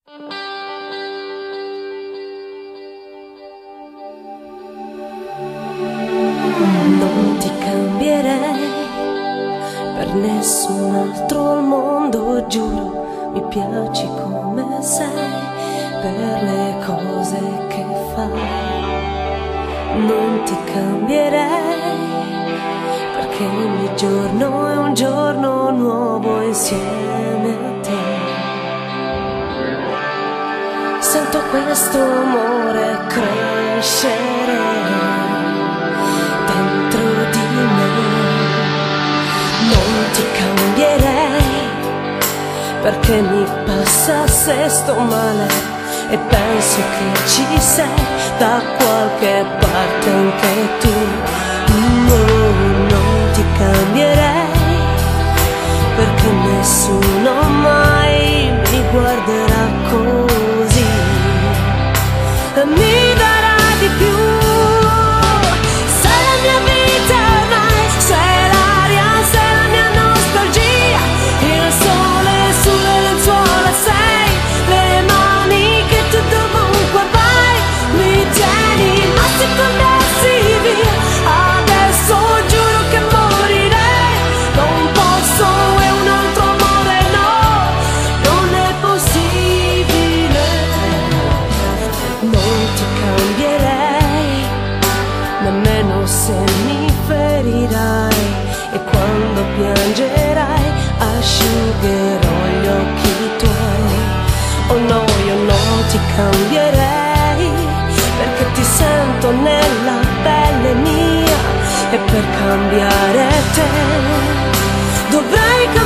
Non ti cambierei per nessun altro al mondo, giuro, mi piaci come sei, per le cose che fai. Non ti cambierei, perché ogni giorno è un giorno nuovo insieme a te. Sento questo amore crescere dentro di me. Non ti cambierei, perché mi passa se sto male e penso che ci sei da qualche parte anche tu. No, non ti cambierei, perché nessuno mai mi guarderà così e mi darà di più. Sei la mia vita ormai, sei l'aria, sei la mia nostalgia, il sole sulle lenzuola, sei le mani che tu dovunque vai mi tieni, ma se andassi via adesso giuro che morirei. Non posso, è un altro amore, no, non è possibile. Non ti cambierei, nemmeno se mi ferirai, e quando piangerai asciugherò gli occhi tuoi. Oh no, io non ti cambierei, perché ti sento nella pelle mia, e per cambiare te dovrei cambiare